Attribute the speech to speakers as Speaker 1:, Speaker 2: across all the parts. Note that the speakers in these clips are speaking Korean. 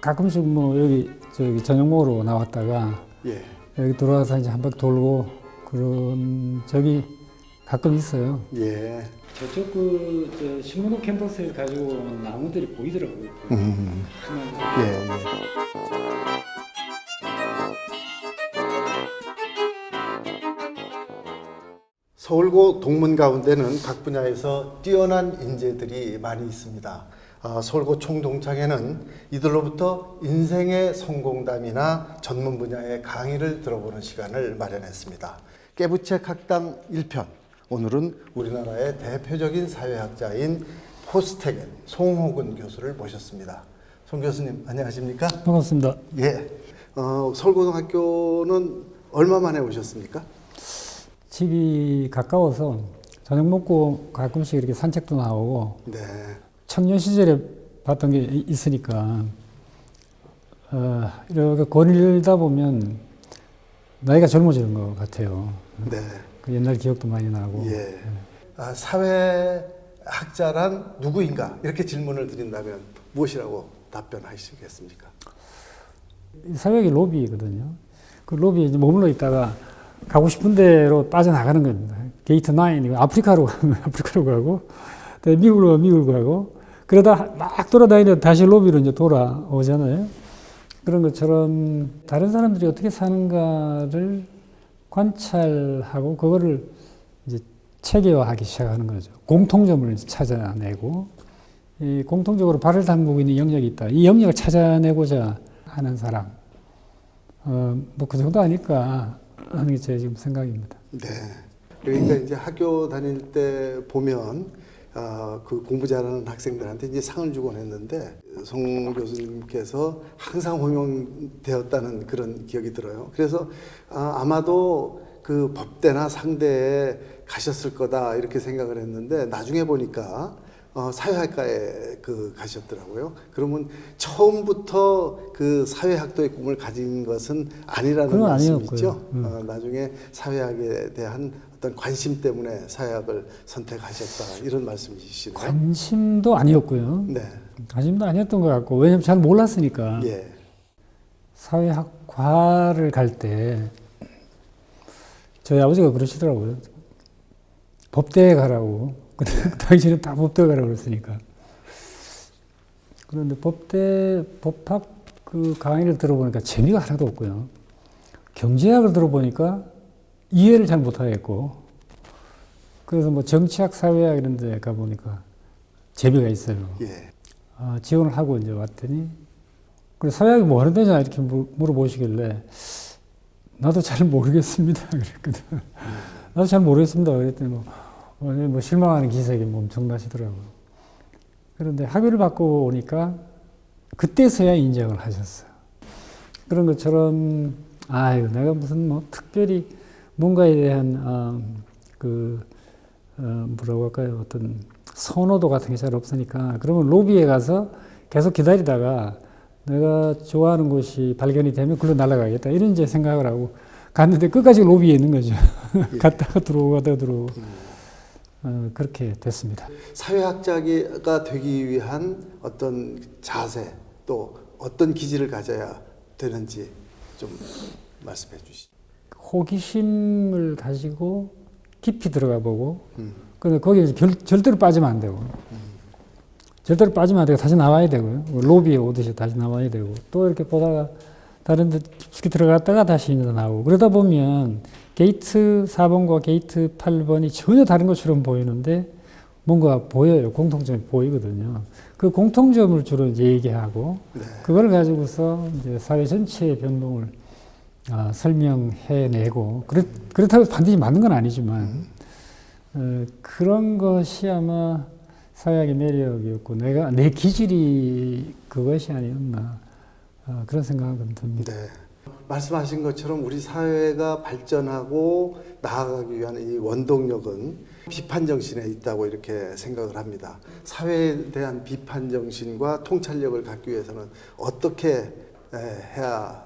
Speaker 1: 가끔씩 뭐 여기 저기 저녁 먹으러 나왔다가
Speaker 2: 예.
Speaker 1: 여기 들어와서 이제 한 바퀴 돌고 그런 적이 가끔 있어요.
Speaker 2: 예.
Speaker 1: 저쪽 저 신문호 캠퍼스에서 가지고 온 나무들이 보이더라고요.
Speaker 2: 예, 예. 서울고 동문 가운데는 각 분야에서 뛰어난 인재들이 많이 있습니다. 서울고 총동창회는 이들로부터 인생의 성공담이나 전문 분야의 강의를 들어보는 시간을 마련했습니다. 깨부책 학당 1편. 오늘은 우리나라의 대표적인 사회학자인 포스텍의 송호근 교수를 모셨습니다. 송 교수님 안녕하십니까?
Speaker 1: 반갑습니다.
Speaker 2: 예. 서울고등학교는 얼마 만에 오셨습니까?
Speaker 1: 집이 가까워서 저녁 먹고 가끔씩 이렇게 산책도 나오고
Speaker 2: 네.
Speaker 1: 청년 시절에 봤던 게 있으니까 이렇게 거닐다 보면 나이가 젊어지는 것 같아요.
Speaker 2: 네.
Speaker 1: 그 옛날 기억도 많이 나고.
Speaker 2: 예. 사회학자란 누구인가? 이렇게 질문을 드린다면 무엇이라고 답변하시겠습니까?
Speaker 1: 사회학이 로비거든요. 그 로비에 이제 머물러 있다가 가고 싶은 데로 빠져나가는 겁니다. 게이트 9, 아프리카로 가면 아프리카로 가고, 미국으로 가면 미국으로 가고, 그러다 막 돌아다니다 다시 로비로 이제 돌아오잖아요. 그런 것처럼 다른 사람들이 어떻게 사는가를 관찰하고, 그거를 이제 체계화하기 시작하는 거죠. 공통점을 찾아내고, 이 공통적으로 발을 담그고 있는 영역이 있다. 이 영역을 찾아내고자 하는 사람. 뭐 그 정도 아닐까 하는 게 제 지금 생각입니다.
Speaker 2: 네. 그러니까 이제 학교 다닐 때 보면 그 공부 잘하는 학생들한테 이제 상을 주곤 했는데 송 교수님께서 항상 호명되었다는 그런 기억이 들어요. 그래서 아마도 그 법대나 상대에 가셨을 거다 이렇게 생각을 했는데 나중에 보니까 사회학과에 가셨더라고요. 그러면 처음부터 그 사회학도의 꿈을 가진 것은 아니라는 말씀이죠. 나중에 사회학에 대한 어떤 관심 때문에 사회학을 선택하셨다 이런 말씀이시네요.
Speaker 1: 관심도 아니었고요.
Speaker 2: 네.
Speaker 1: 관심도 아니었던 것 같고 왜냐면 잘 몰랐으니까.
Speaker 2: 예.
Speaker 1: 사회학과를 갈 때 저희 아버지가 그러시더라고요. 법대에 가라고. 그 당시에는 다 법대 가라고 그랬으니까. 그런데 법학 그 강의를 들어보니까 재미가 하나도 없고요. 경제학을 들어보니까 이해를 잘 못하겠고. 그래서 뭐 정치학, 사회학 이런 데 가보니까 재미가 있어요.
Speaker 2: 예.
Speaker 1: 지원을 하고 이제 왔더니, 그래, 사회학이 뭐 하는 데냐 이렇게 물어보시길래, 나도 잘 모르겠습니다. 그랬거든. 나도 잘 모르겠습니다. 그랬더니 뭐 실망하는 기색이 엄청나시더라고요. 그런데 학위를 받고 오니까 그때서야 인정을 하셨어요. 그런 것처럼 내가 무슨 뭐 특별히 뭔가에 대한 뭐라고 할까요? 어떤 선호도 같은 게 잘 없으니까 그러면 로비에 가서 계속 기다리다가 내가 좋아하는 곳이 발견이 되면 글로 날아가겠다 이런 이제 생각을 하고 갔는데 끝까지 로비에 있는 거죠.
Speaker 2: 예.
Speaker 1: 갔다가 들어오고 그렇게 됐습니다.
Speaker 2: 사회학자가 되기 위한 어떤 자세 또 어떤 기질을 가져야 되는지 좀 말씀해 주시죠.
Speaker 1: 호기심을 가지고 깊이 들어가 보고 근데 거기에 절대로 빠지면 안 되고 절대로 빠지면 안 되고 다시 나와야 되고요. 로비에 오듯이 다시 나와야 되고 또 이렇게 보다가 다른 데 깊이 들어갔다가 다시 나오고 그러다 보면 게이트 4번과 게이트 8번이 전혀 다른 것처럼 보이는데 뭔가 보여요. 공통점이 보이거든요. 그 공통점을 주로 이제 얘기하고
Speaker 2: 네.
Speaker 1: 그걸 가지고서 이제 사회 전체의 변동을 설명해내고 그렇다고 반드시 맞는 건 아니지만 그런 것이 아마 사회학의 매력이었고 내 기질이 그것이 아니었나 그런 생각은 듭니다.
Speaker 2: 네. 말씀하신 것처럼 우리 사회가 발전하고 나아가기 위한 이 원동력은 비판 정신에 있다고 이렇게 생각을 합니다. 사회에 대한 비판 정신과 통찰력을 갖기 위해서는 어떻게 해야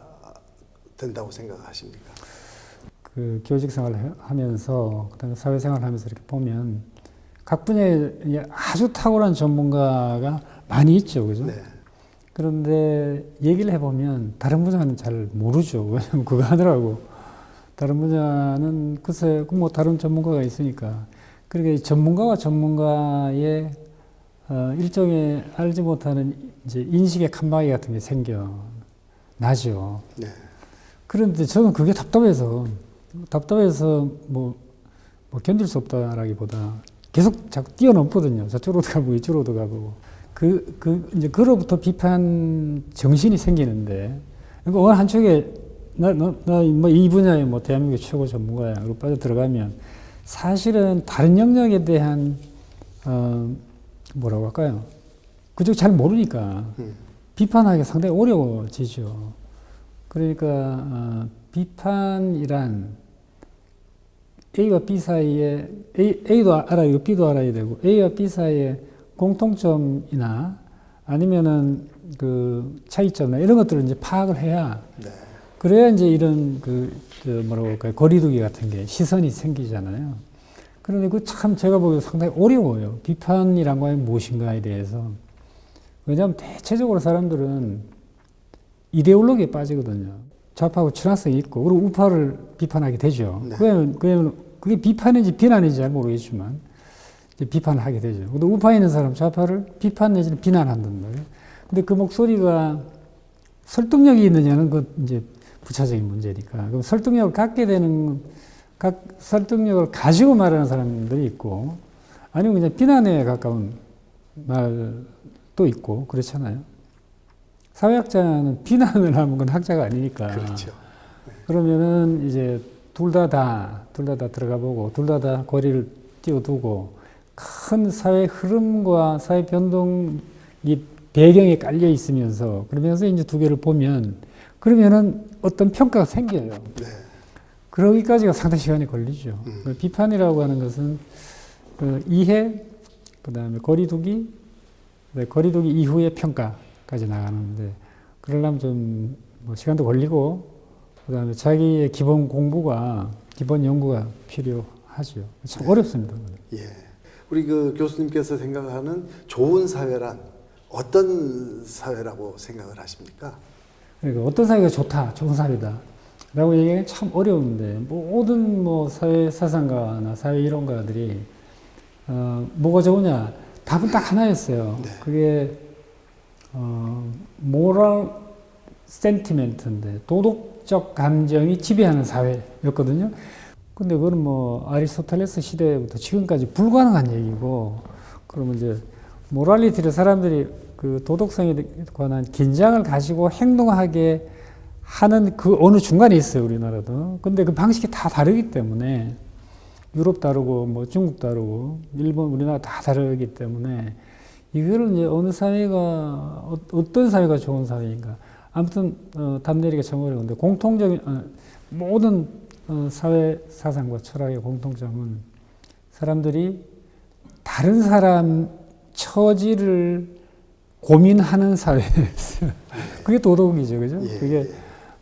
Speaker 2: 된다고 생각하십니까?
Speaker 1: 그 교직 생활을 하면서 그다음에 사회 생활을 하면서 이렇게 보면 각 분야에 아주 탁월한 전문가가 많이 있죠, 그죠?
Speaker 2: 네.
Speaker 1: 그런데 얘기를 해보면 다른 분야는 잘 모르죠. 왜냐면 그거 하느라고. 다른 분야는 글쎄 뭐 다른 전문가가 있으니까. 그러니까 전문가와 전문가의 일종의 알지 못하는 이제 인식의 칸막이 같은 게 생겨나죠.
Speaker 2: 네.
Speaker 1: 그런데 저는 그게 답답해서 뭐 견딜 수 없다라기보다 계속 자꾸 뛰어넘거든요. 저쪽으로도 가보고 이쪽으로도 가보고. 이제 그로부터 비판 정신이 생기는데, 그러니까 어느 한쪽에 뭐 이 분야에 뭐 대한민국 최고 전문가야. 그리고 빠져 들어가면 사실은 다른 영역에 대한, 뭐라고 할까요? 그쪽 잘 모르니까 비판하기가 상당히 어려워지죠. 그러니까, 비판이란 A와 B 사이에, A도 알아야 되고 B도 알아야 되고, A와 B 사이에 공통점이나 아니면은 그 차이점이나 이런 것들을 이제 파악을 해야,
Speaker 2: 네.
Speaker 1: 그래야 이제 이런 뭐라고 할까요? 거리두기 같은 게 시선이 생기잖아요. 그런데 그 참 제가 보기에 상당히 어려워요. 비판이란 거 무엇인가에 대해서. 왜냐하면 대체적으로 사람들은 이데올로기에 빠지거든요. 좌파하고 친화성이 있고, 그리고 우파를 비판하게 되죠.
Speaker 2: 네.
Speaker 1: 왜냐면 그게 비판인지 비난인지 잘 모르겠지만, 이제 비판을 하게 되죠. 근데 우파에 있는 사람 좌파를 비판 내지는 비난한단 말이에요. 근데 그 목소리가 설득력이 있느냐는 그 이제 부차적인 문제니까. 그럼 설득력을 갖게 되는, 설득력을 가지고 말하는 사람들이 있고, 아니면 그냥 비난에 가까운 말도 있고, 그렇잖아요. 사회학자는 비난을 하면 그건 학자가 아니니까.
Speaker 2: 그렇죠.
Speaker 1: 그러면은 이제 둘 다 들어가 보고, 둘 다 거리를 띄워두고, 큰 사회 흐름과 사회 변동이 배경에 깔려 있으면서, 그러면서 이제 두 개를 보면, 그러면은 어떤 평가가 생겨요.
Speaker 2: 네.
Speaker 1: 그러기까지가 상당히 시간이 걸리죠. 비판이라고 하는 것은 그 이해, 그 다음에 거리두기 이후의 평가까지 나가는데, 그러려면 좀 뭐 시간도 걸리고, 그 다음에 자기의 기본 공부가, 기본 연구가 필요하죠. 참 어렵습니다.
Speaker 2: 예. 우리 그 교수님께서 생각하는 좋은 사회란 어떤 사회라고 생각을 하십니까?
Speaker 1: 그러니까 어떤 사회가 좋다, 좋은 사회다 라고 얘기하기는 참 어려운데, 모든 뭐 사회 사상가나 사회 이론가들이 뭐가 좋으냐, 답은 딱 하나였어요.
Speaker 2: 네.
Speaker 1: 그게 모럴 센티멘트인데, 도덕적 감정이 지배하는 사회였거든요. 근데 그거는 뭐 아리스토텔레스 시대부터 지금까지 불가능한 얘기고, 그러면 이제 모랄리티를 사람들이 그 도덕성에 관한 긴장을 가지고 행동하게 하는 그 어느 중간에 있어요, 우리나라도. 근데 그 방식이 다 다르기 때문에, 유럽 다르고 뭐 중국 다르고 일본, 우리나라 다 다르기 때문에, 이거를 이제 어느 사회가 어떤 사회가 좋은 사회인가, 아무튼 답 내리기가 참 어려운데, 공통적인 모든 사회 사상과 철학의 공통점은 사람들이 다른 사람 처지를 고민하는 사회였어요. 그게 도덕이죠, 그죠?
Speaker 2: 예.
Speaker 1: 그게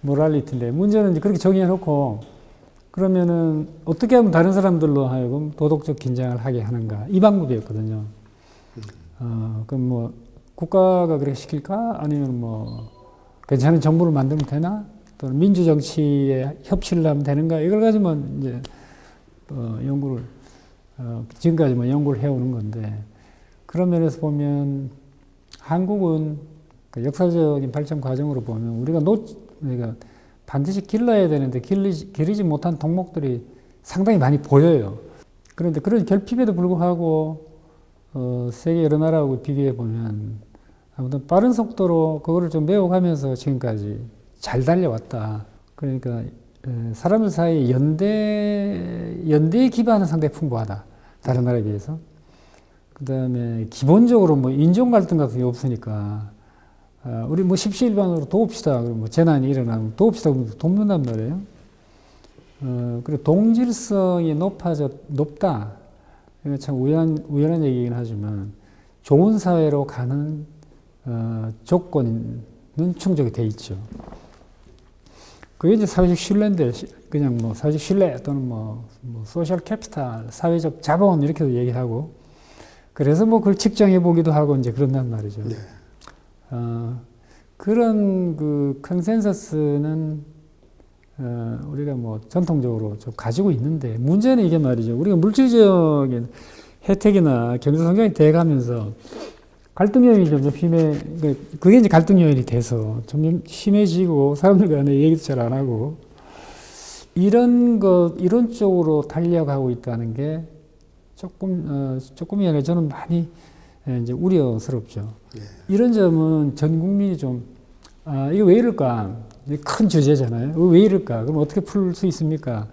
Speaker 1: 모랄리티인데, 문제는 이제 그렇게 정의해 놓고, 그러면은 어떻게 하면 다른 사람들로 하여금 도덕적 긴장을 하게 하는가, 이 방법이었거든요. 그럼 뭐 국가가 그렇게 시킬까? 아니면 뭐 괜찮은 정부를 만들면 되나? 또는 민주정치에 협치를 하면 되는가? 이걸 가지고만 이제 연구를 지금까지 뭐 연구를 해오는 건데, 그런 면에서 보면 한국은 그 역사적인 발전 과정으로 보면 우리가 반드시 길러야 되는데 기르지 못한 덕목들이 상당히 많이 보여요. 그런데 그런 결핍에도 불구하고 세계 여러 나라하고 비교해 보면 아무튼 빠른 속도로 그거를 좀 메워가면서 지금까지 잘 달려왔다. 그러니까 사람들 사이에 연대의 기반은 상당히 풍부하다. 다른 나라에 비해서. 그 다음에 기본적으로 뭐 인종 갈등 같은 게 없으니까, 우리 뭐 십시일반으로 도웁시다. 그리고 뭐 재난이 일어나면 도웁시다. 그러면 돕는단 말이에요. 그리고 동질성이 높다. 이거 참 우연한 얘기긴 하지만, 좋은 사회로 가는 조건은 충족이 돼 있죠. 그게 이제 사회적 신뢰인데, 그냥 뭐 사회적 신뢰 또는 뭐 소셜 캐피탈, 사회적 자본 이렇게도 얘기하고, 그래서 뭐 그걸 측정해 보기도 하고 이제 그런단 말이죠.
Speaker 2: 네.
Speaker 1: 그런 그 컨센서스는 우리가 뭐 전통적으로 좀 가지고 있는데 문제는 이게 말이죠. 우리가 물질적인 혜택이나 경제 성장이 돼가면서 갈등 요인이 점점 그게 이제 갈등 요인이 돼서 점점 심해지고 사람들 간에 얘기도 잘 안 하고 이런 쪽으로 달려가고 있다는 게 조금이 아니라 저는 많이 이제 우려스럽죠.
Speaker 2: 예.
Speaker 1: 이런 점은 전 국민이 이거 왜 이럴까? 큰 주제잖아요. 왜 이럴까? 그럼 어떻게 풀 수 있습니까?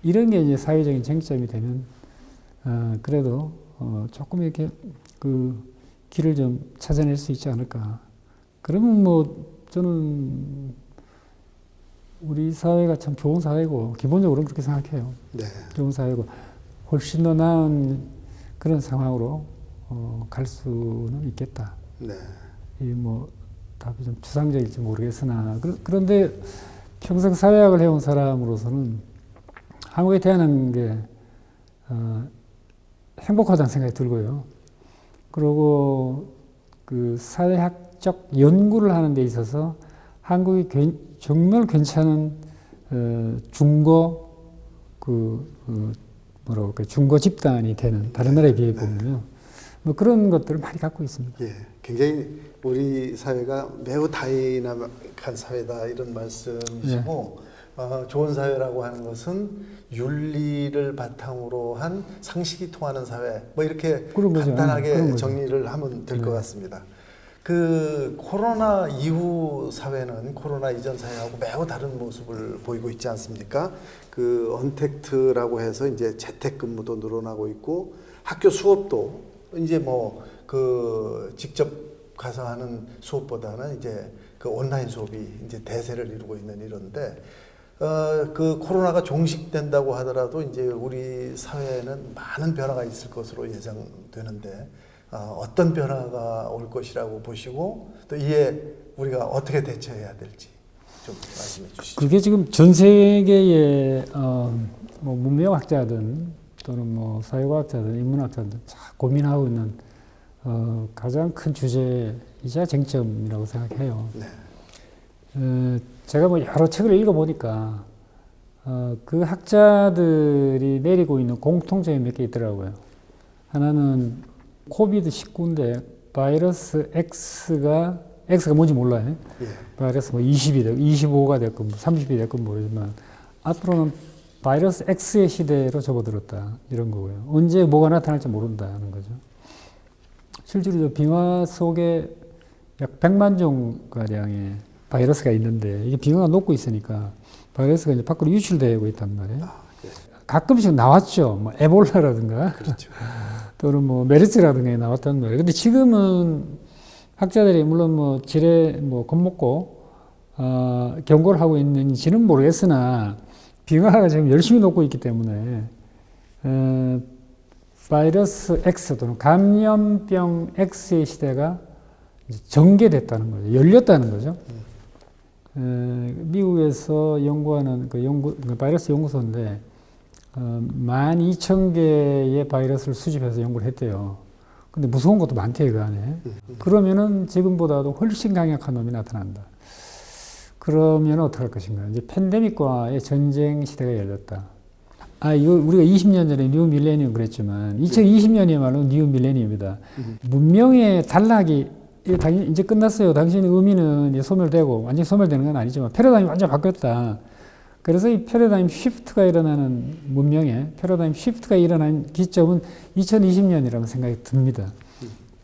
Speaker 1: 이런 게 이제 사회적인 쟁점이 되면, 그래도, 조금 이렇게 그 길을 좀 찾아낼 수 있지 않을까. 그러면 뭐, 저는 우리 사회가 참 좋은 사회고, 기본적으로 그렇게 생각해요.
Speaker 2: 네.
Speaker 1: 좋은 사회고, 훨씬 더 나은 그런 상황으로 갈 수는 있겠다.
Speaker 2: 네.
Speaker 1: 답이 좀 추상적일지 모르겠으나 그런데 평생 사회학을 해온 사람으로서는 한국에 태어난 게 행복하다는 생각이 들고요. 그리고 그 사회학적 연구를 하는 데 있어서 한국이 정말 괜찮은 중고 집단이 되는 다른 나라에 비해 보면요. 뭐 그런 것들을 많이 갖고 있습니다.
Speaker 2: 예, 굉장히 우리 사회가 매우 다이나믹한 사회다 이런 말씀이시고 좋은 사회라고 하는 것은 윤리를 바탕으로 한 상식이 통하는 사회 뭐 이렇게 간단하게 정리를 하면 될 것 같습니다. 그 코로나 이후 사회는 코로나 이전 사회하고 매우 다른 모습을 보이고 있지 않습니까? 그 언택트라고 해서 이제 재택근무도 늘어나고 있고 학교 수업도 이제 뭐 그 직접 가서 하는 수업보다는 이제 그 온라인 수업이 이제 대세를 이루고 있는 이런데 그 코로나가 종식된다고 하더라도 이제 우리 사회에는 많은 변화가 있을 것으로 예상되는데 어떤 변화가 올 것이라고 보시고 또 이에 우리가 어떻게 대처해야 될지 좀 말씀해 주시죠.
Speaker 1: 그게 지금 전 세계의 뭐 문명학자든 또는 뭐 사회과학자든 인문학자든 고민하고 있는 가장 큰 주제이자 쟁점이라고 생각해요.
Speaker 2: 네.
Speaker 1: 제가 뭐 여러 책을 읽어보니까 그 학자들이 내리고 있는 공통점이 몇 개 있더라고요. 하나는 코비드19인데 바이러스 X가 뭔지 몰라요.
Speaker 2: 예.
Speaker 1: 바이러스 뭐 20이 되고 25가 됐건 30이 됐건 모르지만 앞으로는 바이러스 X의 시대로 접어들었다 이런 거고요. 언제 뭐가 나타날지 모른다는 거죠. 실제로 저 빙하 속에 약 100만 종 가량의 바이러스가 있는데 이게 빙하가 녹고 있으니까 바이러스가 이제 밖으로 유출되고 있단 말이에요.
Speaker 2: 예.
Speaker 1: 가끔씩 나왔죠. 뭐 에볼라라든가
Speaker 2: 그렇죠.
Speaker 1: 또는 뭐 메르스라든가 나왔단 말이에요. 근데 지금은 학자들이 물론 뭐 지뢰 겁먹고 경고를 하고 있는지는 모르겠으나 빙하가 지금 열심히 녹고 있기 때문에 바이러스 X 또는 감염병 X의 시대가 전개됐다는 거죠. 열렸다는 거죠. 미국에서 연구하는 그 바이러스 연구소인데 12,000개의 바이러스를 수집해서 연구를 했대요. 근데 무서운 것도 많대요, 그 안에. 그러면은 지금보다도 훨씬 강력한 놈이 나타난다. 그러면 어떻게 할 것인가? 이제 팬데믹과의 전쟁 시대가 열렸다. 이거 우리가 20년 전에 뉴 밀레니엄 그랬지만 2020년이야말로 뉴 밀레니엄이다. 문명의 단락이 이제 끝났어요. 당신의 의미는 이제 소멸되고 완전히 소멸되는 건 아니지만 패러다임이 완전 바뀌었다. 그래서 이 패러다임 시프트가 일어나는 문명의 패러다임 시프트가 일어난 기점은 2020년이라는 생각이 듭니다.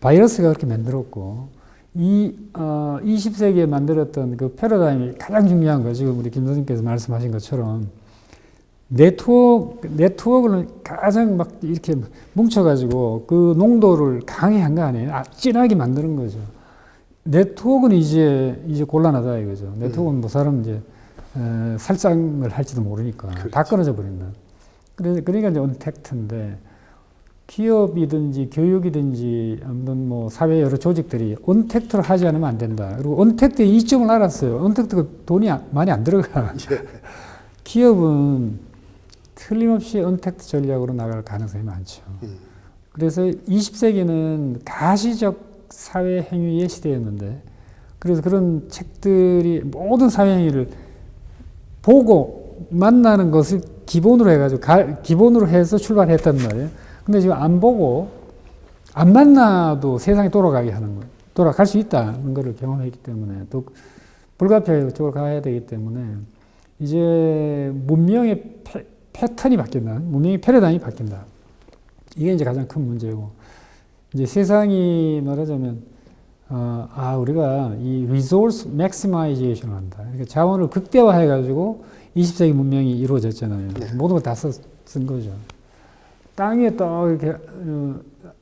Speaker 1: 바이러스가 그렇게 만들었고 이 20세기에 만들었던 그 패러다임이 가장 중요한 거 지금 우리 김 선생님께서 말씀하신 것처럼 네트워크를 가장 막 이렇게 뭉쳐가지고 그 농도를 강하게 한 거 아니에요? 진하게 만드는 거죠. 네트워크는 이제 곤란하다 이거죠. 네트워크는 뭐 사람 이제 살상을 할지도 모르니까
Speaker 2: 그렇죠.
Speaker 1: 다 끊어져 버린다. 그러니까 이제 언택트인데 기업이든지 교육이든지 아무튼 뭐 사회 여러 조직들이 언택트를 하지 않으면 안 된다. 그리고 언택트의 이점을 알았어요. 언택트가 돈이 많이 안 들어가.
Speaker 2: 예.
Speaker 1: 기업은 틀림없이 언택트 전략으로 나갈 가능성이 많죠. 그래서 20세기는 가시적 사회 행위의 시대였는데 그래서 그런 책들이 모든 사회행위를 보고 만나는 것을 기본으로 해가지고, 기본으로 해서 출발했단 말이에요. 근데 지금 안 보고, 안 만나도 세상이 돌아가게 하는 거예요. 돌아갈 수 있다는 것을 경험했기 때문에, 또 불가피하게 가야 되기 때문에, 이제 문명의 패턴이 바뀐다. 문명의 패러다임이 바뀐다. 이게 이제 가장 큰 문제고, 이제 세상이 말하자면, 우리가 이 resource maximization을 한다. 그러니까 자원을 극대화해가지고 20세기 문명이 이루어졌잖아요.
Speaker 2: 네.
Speaker 1: 모든 걸 다 쓴 거죠. 땅 위에 딱 이렇게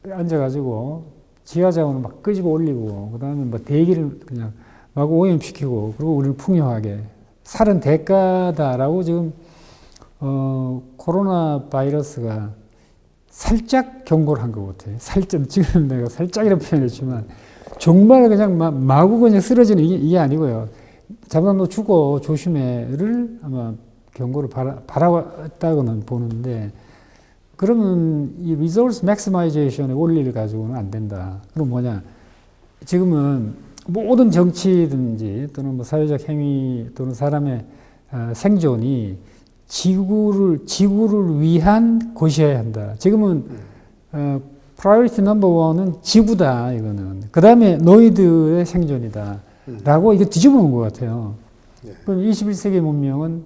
Speaker 1: 앉아가지고 지하 자원을 막 끄집어 올리고, 그 다음에 뭐 대기를 그냥 막 오염시키고, 그리고 우리를 풍요하게 살은 대가다라고 지금, 코로나 바이러스가 살짝 경고를 한 것 같아요. 살짝, 지금 내가 살짝이라고 표현했지만, 정말 그냥 마구 그냥 쓰러지는 이게 아니고요. 잠깐 너 죽어, 조심해를 아마 경고를 바라왔다고는 보는데, 그러면 이 리소스 맥시마이제이션의 원리를 가지고는 안 된다. 그럼 뭐냐? 지금은 모든 정치든지 또는 뭐 사회적 행위 또는 사람의 생존이 지구를 위한 것이어야 한다. 지금은 priority number one은 지구다, 이거는. 그 다음에 너희들의 생존이다. 라고 이게 뒤집어 놓은 것 같아요.
Speaker 2: 네.
Speaker 1: 그럼 21세기 문명은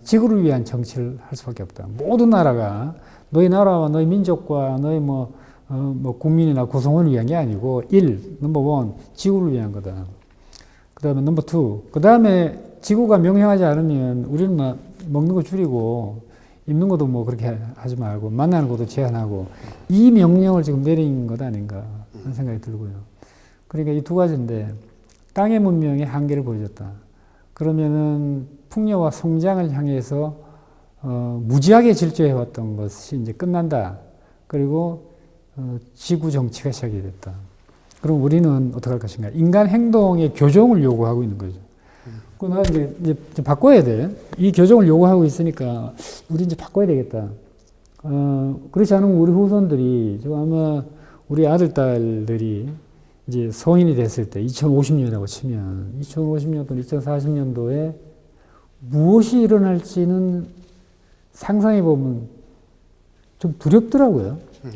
Speaker 1: 지구를 위한 정치를 할 수밖에 없다. 모든 나라가 너희 나라와 너희 민족과 너희 뭐 국민이나 구성원을 위한 게 아니고, 넘버 원, 지구를 위한 거다. 그 다음에 넘버 투, 그 다음에 지구가 명령하지 않으면 우리는 먹는 거 줄이고, 입는 것도 뭐 그렇게 하지 말고, 만나는 것도 제한하고, 이 명령을 지금 내린 것 아닌가 하는 생각이 들고요. 그러니까 이 두 가지인데, 땅의 문명의 한계를 보여줬다. 그러면은 풍요와 성장을 향해서 무지하게 질주해왔던 것이 이제 끝난다. 그리고 지구 정치가 시작이 됐다. 그럼 우리는 어떻게 할 것인가? 인간 행동의 교정을 요구하고 있는 거죠. 그나 이제 바꿔야 돼. 이 교정을 요구하고 있으니까 우리 이제 바꿔야 되겠다. 그렇지 않으면 우리 후손들이, 아마 우리 아들, 딸들이 이제 성인이 됐을 때 2050년이라고 치면 2050년 또는 2040년도에 무엇이 일어날지는 상상해 보면 좀 두렵더라고요.
Speaker 2: 네.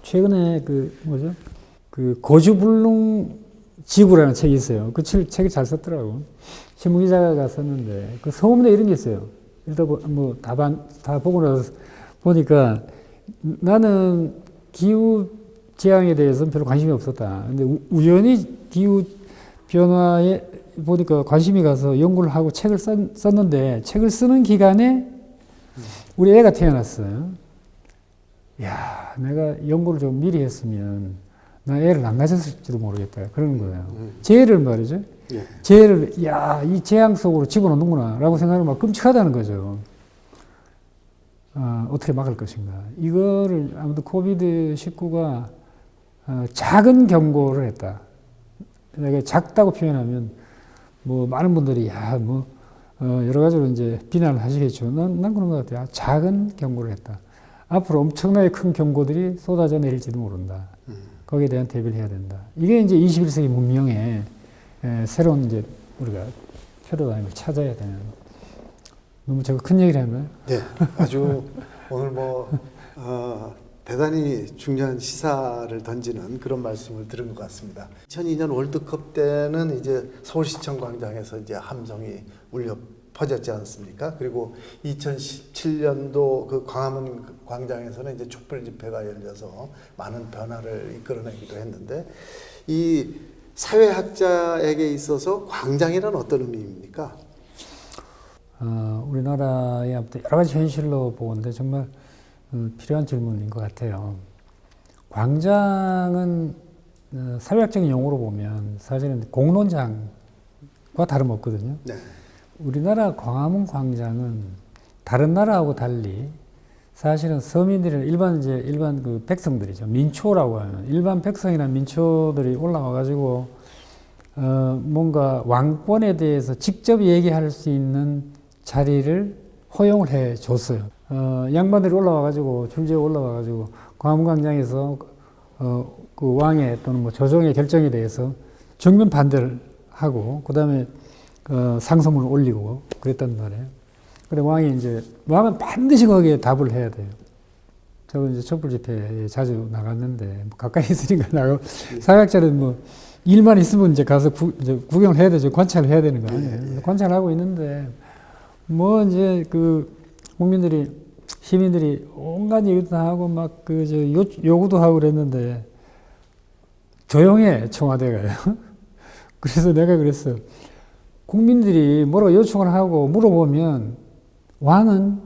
Speaker 1: 최근에 그 거주불능 지구라는 책이 있어요. 그 책이 잘 썼더라고. 신문 기자가 썼는데 그 서문에 이런 게 있어요. 일단 다 보고 나서 보니까 나는 기후 재앙에 대해서는 별로 관심이 없었다. 근데 우연히 기후 변화에 보니까 관심이 가서 연구를 하고 책을 썼는데, 책을 쓰는 기간에 우리 애가 태어났어요. 야, 내가 연구를 좀 미리 했으면 나 애를 안 가졌을지도 모르겠다. 그러는 거예요. 제 애를 말이죠.
Speaker 2: 예.
Speaker 1: 제 애를, 이 재앙 속으로 집어넣는구나 라고 생각하면 막 끔찍하다는 거죠. 어떻게 막을 것인가. 이거를 아무튼 코비드19가 작은 경고를 했다. 내가 작다고 표현하면 뭐 많은 분들이 여러 가지로 이제 비난을 하시겠죠. 난 그런 것 같아요. 작은 경고를 했다. 앞으로 엄청나게 큰 경고들이 쏟아져 내릴지도 모른다. 거기에 대한 대비를 해야 된다. 이게 이제 21세기 문명의 새로운 이제 우리가 패러다임을 찾아야 되는. 너무 제가 큰 얘기를 했나요?
Speaker 2: 네, 아주 오늘 대단히 중요한 시사를 던지는 그런 말씀을 들은 것 같습니다. 2002년 월드컵 때는 이제 서울시청 광장에서 이제 함성이 울려 퍼졌지 않습니까? 그리고 2017년도 그 광화문 광장에서는 이제 촛불 집회가 열려서 많은 변화를 이끌어내기도 했는데, 이 사회학자에게 있어서 광장이란 어떤 의미입니까?
Speaker 1: 우리나라의 아무튼 여러 가지 현실로 보는데 정말 필요한 질문인 것 같아요. 광장은 사회학적인 용어로 보면 사실은 공론장과 다름없거든요.
Speaker 2: 네.
Speaker 1: 우리나라 광화문 광장은 다른 나라하고 달리 사실은 서민들이나 일반 그 백성들이죠. 민초라고 하는 일반 백성이나 민초들이 올라와가지고 뭔가 왕권에 대해서 직접 얘기할 수 있는 자리를 허용을 해 줬어요. 양반들이 올라와가지고 줄지어 올라와가지고 광화문 광장에서 그 왕의 또는 뭐 조정의 결정에 대해서 정면 반대를 하고 그다음에 상소문을 올리고 그랬단 말이에요. 근데 왕은 반드시 거기에 답을 해야 돼요. 저는 이제 촛불 집회에 자주 나갔는데 뭐 가까이 있으니까 나가 사회학자는 뭐 일만 있으면 이제 가서 이제 구경을 해야 되죠. 관찰을 해야 되는 거 아니에요. 관찰하고 있는데 뭐 이제 그 시민들이 온갖 얘기도 다 하고 막 요구도 하고 그랬는데 조용해 청와대가요. 그래서 내가 그랬어요. 국민들이 뭐라고 요청을 하고 물어보면 왕은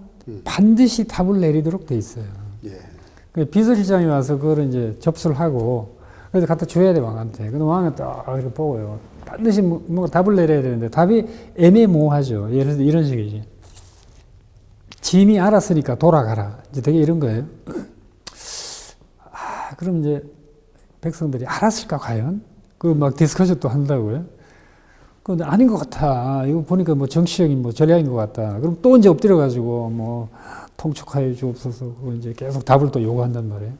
Speaker 1: 반드시 답을 내리도록 돼 있어요. 예. 비서실장이 와서 그걸 이제 접수를 하고 그래서 갖다 줘야 돼 왕한테. 근데 왕은 딱 이렇게 보고요. 반드시 뭔가 답을 내려야 되는데 답이 애매모호하죠. 예를 들어서 이런 식이지. 짐이 알았으니까 돌아가라. 이제 되게 이런 거예요. 그럼 이제 백성들이 알았을까 과연? 그 막 디스커션도 한다고요. 근데 아닌 것 같아. 이거 보니까 뭐 정치적인 뭐 전략인 것 같다. 그럼 또 이제 엎드려 가지고 뭐 통촉하여 주옵소서. 이제 계속 답을 또 요구한단 말이에요.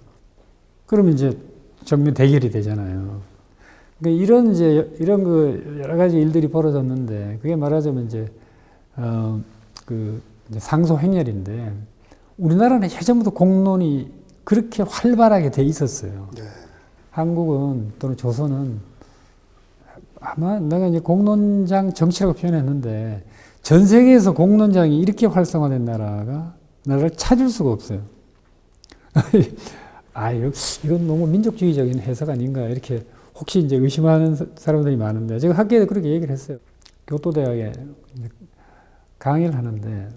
Speaker 1: 그러면 이제 정면 대결이 되잖아요. 그러니까 이런 그 여러 가지 일들이 벌어졌는데 그게 말하자면 이제 이제 상소 행렬인데 우리나라는 예전부터 공론이 그렇게 활발하게 돼 있었어요. 네. 한국은 또는 조선은 아마 내가 이제 공론장 정치라고 표현했는데 전 세계에서 공론장이 이렇게 활성화된 나라를 찾을 수가 없어요. 이건 너무 민족주의적인 해석 아닌가 이렇게 혹시 이제 의심하는 사람들이 많은데 제가 학교에 그렇게 얘기를 했어요. 교토대학에 강의를 하는데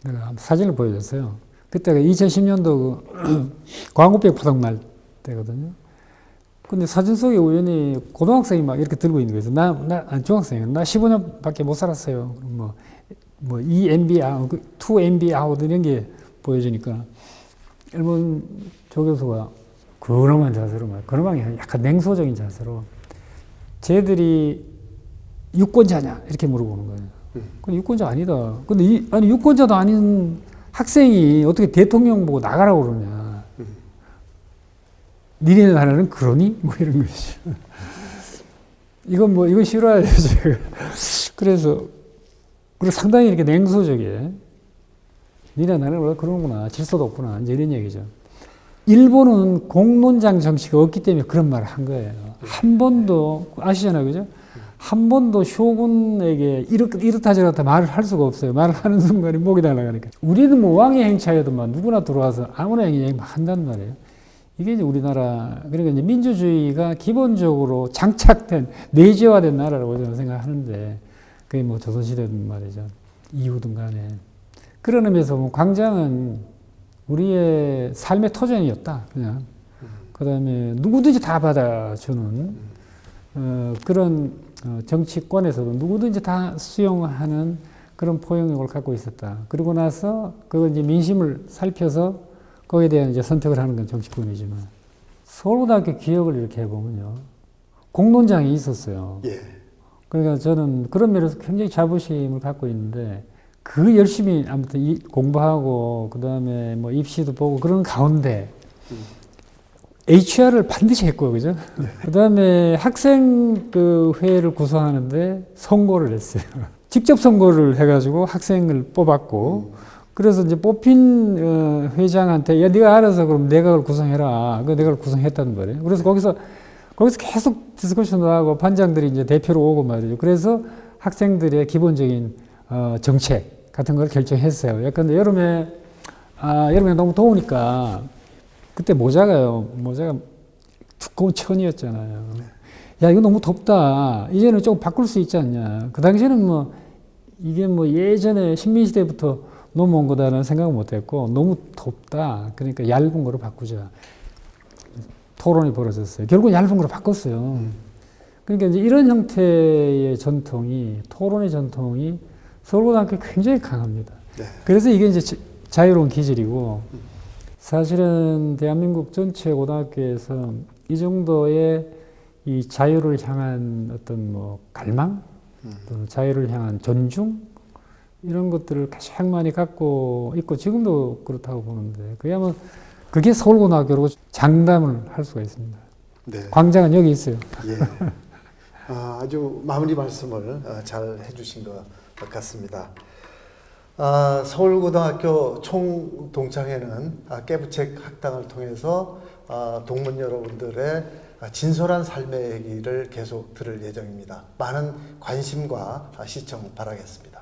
Speaker 1: 내가 사진을 보여줬어요. 그때가 2010년도 광우병 파동 날 때거든요. 근데 사진 속에 우연히 고등학생이 막 이렇게 들고 있는 거예요. 중학생이에요. 나 15년밖에 못 살았어요. 뭐 2MB 아웃, 2MB 아웃 이런 게 보여주니까 일본 조교수가 근엄한 자세로 약간 냉소적인 자세로 쟤들이 유권자냐 이렇게 물어보는 거예요. 근데 유권자 아니다. 근데 유권자도 아닌 학생이 어떻게 대통령 보고 나가라고 그러냐. 니네 나라는 그러니? 뭐 이런 것이죠. 이건 싫어요, 제가. 그리고 상당히 이렇게 냉소적이에요. 니네 나라는 원래 그러는구나. 질서도 없구나. 이제 이런 얘기죠. 일본은 공론장 정치가 없기 때문에 그런 말을 한 거예요. 한 번도, 아시잖아요, 그죠? 한 번도 쇼군에게 이렇다 저렇다 말을 할 수가 없어요. 말을 하는 순간에 목이 날아가니까. 우리는 뭐 왕의 행차에도만 누구나 들어와서 아무나 얘기만 한단 말이에요. 이게 이제 우리나라, 그러니까 이제 민주주의가 기본적으로 장착된, 내재화된 나라라고 저는 생각하는데, 그게 뭐 조선시대든 말이죠. 이후든 간에. 그런 의미에서 뭐 광장은 우리의 삶의 터전이었다, 그냥. 그 다음에 누구든지 다 받아주는, 그런 정치권에서도 누구든지 다 수용하는 그런 포용력을 갖고 있었다. 그리고 나서 그걸 이제 민심을 살펴서 거기에 대한 이제 선택을 하는 건 정치권이지만 서울고등학교 기억을 이렇게 해보면요. 공론장이 있었어요. 예. 그러니까 저는 그런 면에서 굉장히 자부심을 갖고 있는데 그 열심히 아무튼 공부하고 그 다음에 뭐 입시도 보고 그런 가운데 HR을 반드시 했고요. 그죠? 네. 그 다음에 학생 그 회를 구성하는데 선거를 했어요. 직접 선거를 해가지고 학생을 뽑았고 그래서 이제 뽑힌 회장한테 야 네가 알아서 그럼 내각을 구성해라. 그 내각을 구성했다는 거예요. 그래서 거기서 계속 디스커션도 하고 반장들이 이제 대표로 오고 말이죠. 그래서 학생들의 기본적인 정책 같은 걸 결정했어요. 약간 여름에 너무 더우니까 그때 모자가 두꺼운 천이었잖아요. 야 이거 너무 덥다. 이제는 조금 바꿀 수 있지 않냐. 그 당시에는 뭐 이게 뭐 예전에 식민시대부터 넘어온 거다라는 생각은 못했고 너무 덥다. 그러니까 얇은 거로 바꾸자. 토론이 벌어졌어요. 결국 얇은 거로 바꿨어요. 그러니까 이제 이런 형태의 전통이 토론의 전통이 서울고등학교에 굉장히 강합니다. 네. 그래서 이게 이제 자유로운 기질이고 사실은 대한민국 전체 고등학교에서 이 정도의 이 자유를 향한 어떤 뭐 갈망, 또 자유를 향한 존중 이런 것들을 가장 많이 갖고 있고 지금도 그렇다고 보는데 그게 서울고등학교로 장담을 할 수가 있습니다.
Speaker 2: 네.
Speaker 1: 광장은 여기 있어요.
Speaker 2: 예. 아주 마무리 말씀을 잘 해주신 것 같습니다. 서울고등학교 총동창회는 깨부책 학당을 통해서 동문 여러분들의 진솔한 삶의 얘기를 계속 들을 예정입니다. 많은 관심과 시청 바라겠습니다.